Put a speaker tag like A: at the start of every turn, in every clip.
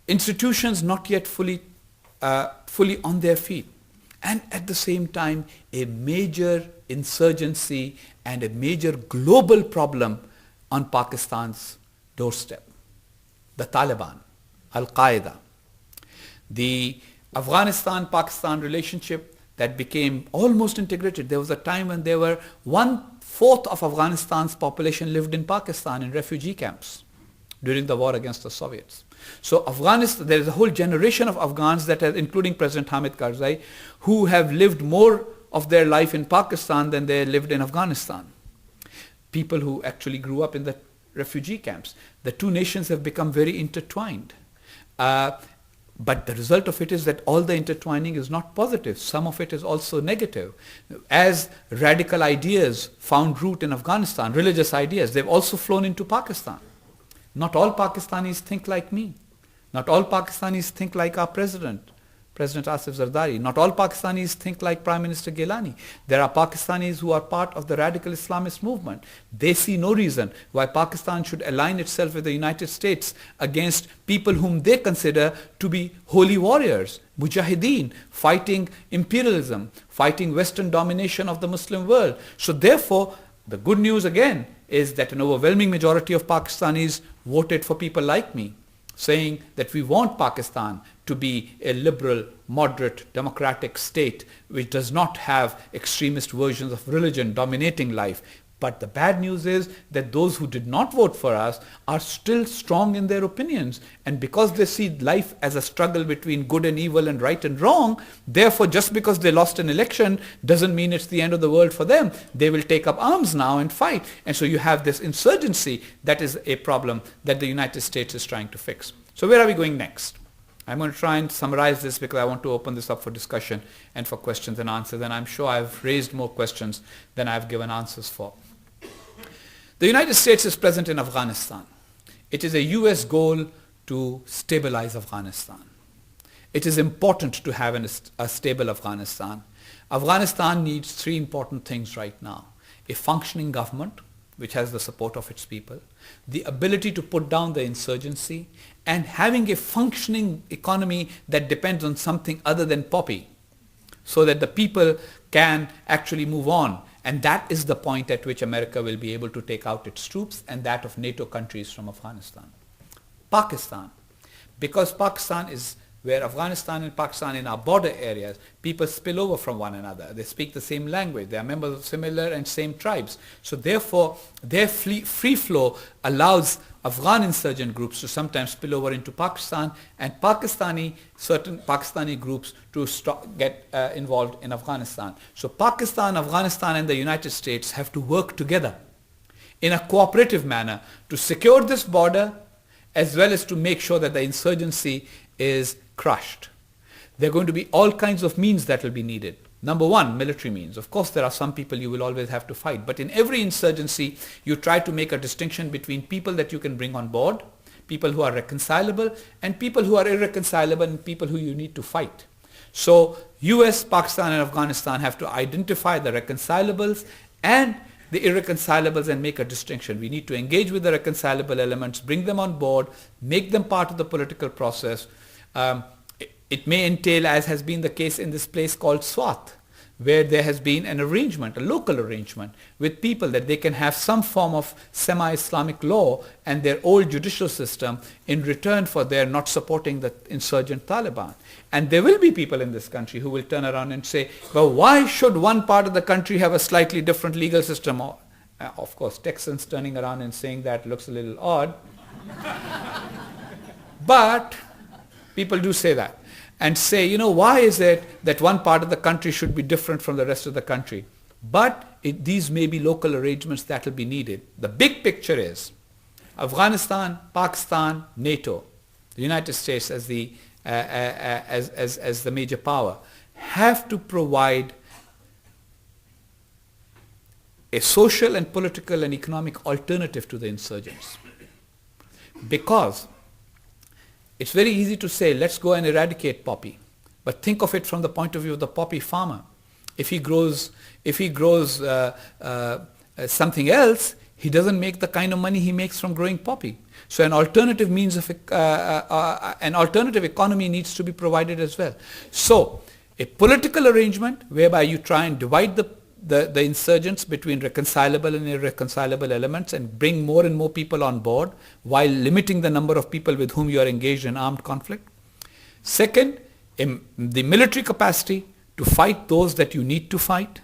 A: institutions not yet fully on their feet, and at the same time a major insurgency and a major global problem on Pakistan's doorstep. The Taliban, Al-Qaeda, the Afghanistan-Pakistan relationship that became almost integrated. There was a time when there were 1/4 of Afghanistan's population lived in Pakistan in refugee camps during the war against the Soviets. So Afghanistan, there is a whole generation of Afghans that have, including President Hamid Karzai, who have lived more of their life in Pakistan than they lived in Afghanistan. People who actually grew up in the refugee camps. The two nations have become very intertwined. But the result of it is that all the intertwining is not positive. Some of it is also negative. As radical ideas found root in Afghanistan, religious ideas, they've also flown into Pakistan. Not all Pakistanis think like me. Not all Pakistanis think like our president, President Asif Zardari. Not all Pakistanis think like Prime Minister Gilani. There are Pakistanis who are part of the radical Islamist movement. They see no reason why Pakistan should align itself with the United States against people whom they consider to be holy warriors, mujahideen, fighting imperialism, fighting Western domination of the Muslim world. So therefore, the good news again is that an overwhelming majority of Pakistanis voted for people like me, saying that we want Pakistan to be a liberal, moderate, democratic state which does not have extremist versions of religion dominating life. But the bad news is that those who did not vote for us are still strong in their opinions. And because they see life as a struggle between good and evil and right and wrong, therefore just because they lost an election doesn't mean it's the end of the world for them. They will take up arms now and fight. And so you have this insurgency that is a problem that the United States is trying to fix. So where are we going next? I'm going to try and summarize this because I want to open this up for discussion and for questions and answers. And I'm sure I've raised more questions than I've given answers for. The United States is present in Afghanistan. It is a US goal to stabilize Afghanistan. It is important to have a stable Afghanistan. Afghanistan needs three important things right now: a functioning government, which has the support of its people, the ability to put down the insurgency, and having a functioning economy that depends on something other than poppy, so that the people can actually move on. And that is the point at which America will be able to take out its troops and that of NATO countries from Afghanistan. Pakistan, because Pakistan is where Afghanistan and Pakistan in our border areas, people spill over from one another. They speak the same language. They are members of similar and same tribes. So therefore, their free flow allows Afghan insurgent groups to sometimes spill over into Pakistan, and certain Pakistani groups to get involved in Afghanistan. So Pakistan, Afghanistan, and the United States have to work together in a cooperative manner to secure this border, as well as to make sure that the insurgency is crushed. There are going to be all kinds of means that will be needed. Number one, military means. Of course, there are some people you will always have to fight. But in every insurgency, you try to make a distinction between people that you can bring on board, people who are reconcilable, and people who are irreconcilable, and people who you need to fight. So US, Pakistan, and Afghanistan have to identify the reconcilables and the irreconcilables and make a distinction. We need to engage with the reconcilable elements, bring them on board, make them part of the political process. It may entail, as has been the case in this place called Swat, where there has been an arrangement, a local arrangement with people that they can have some form of semi-Islamic law and their old judicial system in return for their not supporting the insurgent Taliban. And there will be people in this country who will turn around and say, well, why should one part of the country have a slightly different legal system? Of course, Texans turning around and saying that looks a little odd. But people do say that. And say, why is it that one part of the country should be different from the rest of the country? But these may be local arrangements that will be needed. The big picture is Afghanistan, Pakistan, NATO, the United States as the major power, have to provide a social and political and economic alternative to the insurgents. Because it's very easy to say, let's go and eradicate poppy. But think of it from the point of view of the poppy farmer. If he grows something else, he doesn't make the kind of money he makes from growing poppy. So an alternative means of an alternative economy needs to be provided as well. So a political arrangement whereby you try and divide the insurgents between reconcilable and irreconcilable elements and bring more and more people on board while limiting the number of people with whom you are engaged in armed conflict. Second, the military capacity to fight those that you need to fight.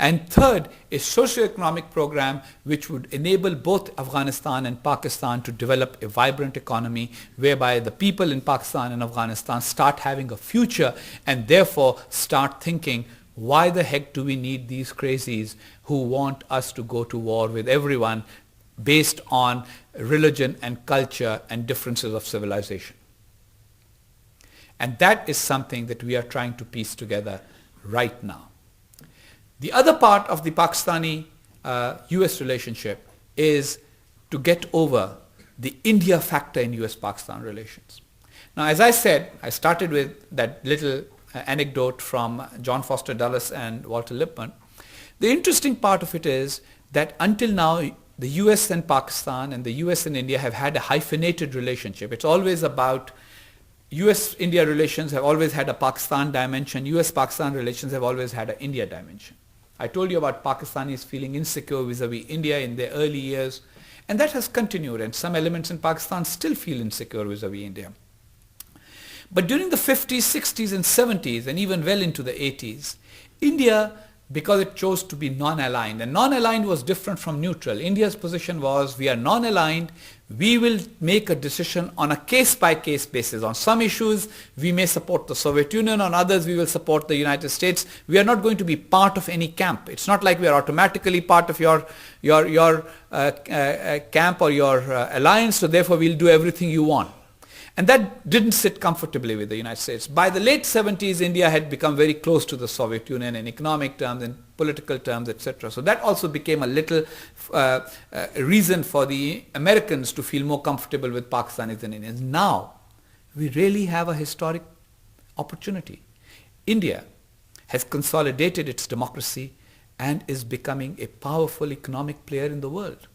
A: And third, a socio-economic program which would enable both Afghanistan and Pakistan to develop a vibrant economy whereby the people in Pakistan and Afghanistan start having a future and therefore start thinking, why the heck do we need these crazies who want us to go to war with everyone based on religion and culture and differences of civilization? And that is something that we are trying to piece together right now. The other part of the Pakistani-US relationship is to get over the India factor in US-Pakistan relations. Now, as I said, I started with that little anecdote from John Foster Dulles and Walter Lippmann. The interesting part of it is that until now, the US and Pakistan and the US and India have had a hyphenated relationship. It's always about US-India relations have always had a Pakistan dimension. US-Pakistan relations have always had an India dimension. I told you about Pakistanis feeling insecure vis-a-vis India in their early years, and that has continued, and some elements in Pakistan still feel insecure vis-a-vis India. But during the 50s, 60s and 70s, and even well into the 80s, India, because it chose to be non-aligned, and non-aligned was different from neutral. India's position was, we are non-aligned, we will make a decision on a case-by-case basis. On some issues, we may support the Soviet Union. On others, we will support the United States. We are not going to be part of any camp. It's not like we are automatically part of your camp or your alliance, so therefore we'll do everything you want. And that didn't sit comfortably with the United States. By the late 70s, India had become very close to the Soviet Union in economic terms, in political terms, etc. So that also became a little reason for the Americans to feel more comfortable with Pakistanis than Indians. Now, we really have a historic opportunity. India has consolidated its democracy and is becoming a powerful economic player in the world.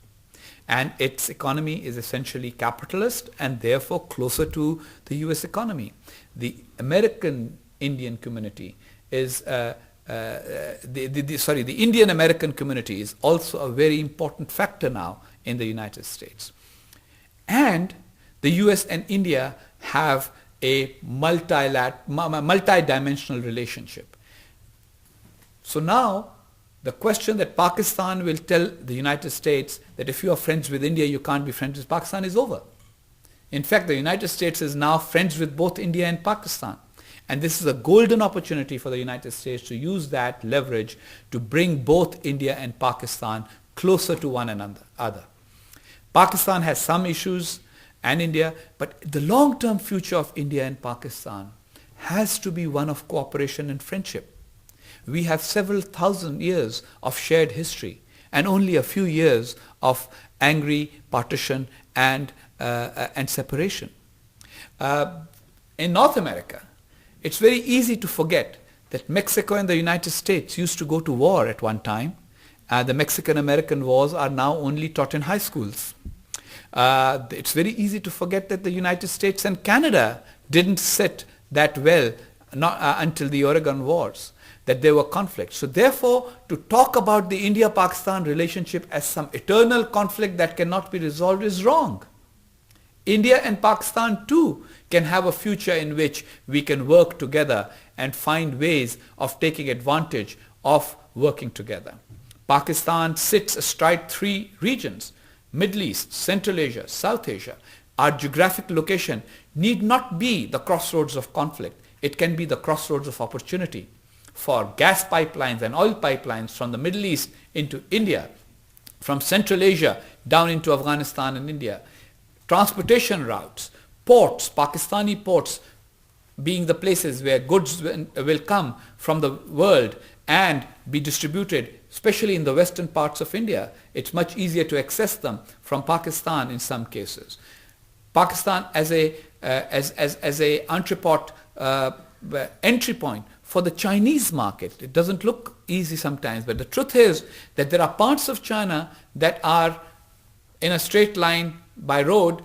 A: And its economy is essentially capitalist and therefore closer to the US economy. The American Indian community is, the Indian American community is also a very important factor now in the United States. And the US and India have a multi-dimensional relationship. So now, the question that Pakistan will tell the United States that if you are friends with India, you can't be friends with Pakistan is over. In fact, the United States is now friends with both India and Pakistan. And this is a golden opportunity for the United States to use that leverage to bring both India and Pakistan closer to one another. Pakistan has some issues and India, but the long-term future of India and Pakistan has to be one of cooperation and friendship. We have several thousand years of shared history and only a few years of angry partition and separation. In North America, it's very easy to forget that Mexico and the United States used to go to war at one time. The Mexican-American wars are now only taught in high schools. It's very easy to forget that the United States and Canada didn't sit that well until the Oregon Wars, that there were conflicts. So therefore, to talk about the India-Pakistan relationship as some eternal conflict that cannot be resolved is wrong. India and Pakistan too can have a future in which we can work together and find ways of taking advantage of working together. Pakistan sits astride three regions: Middle East, Central Asia, South Asia. Our geographic location need not be the crossroads of conflict. It can be the crossroads of opportunity for gas pipelines and oil pipelines from the Middle East into India, from Central Asia down into Afghanistan and India, transportation routes, ports, Pakistani ports being the places where goods will come from the world and be distributed, especially in the western parts of India. It's much easier to access them from Pakistan in some cases. Pakistan as a entrepot entry point for the Chinese market. It doesn't look easy sometimes, but the truth is that there are parts of China that are in a straight line by road,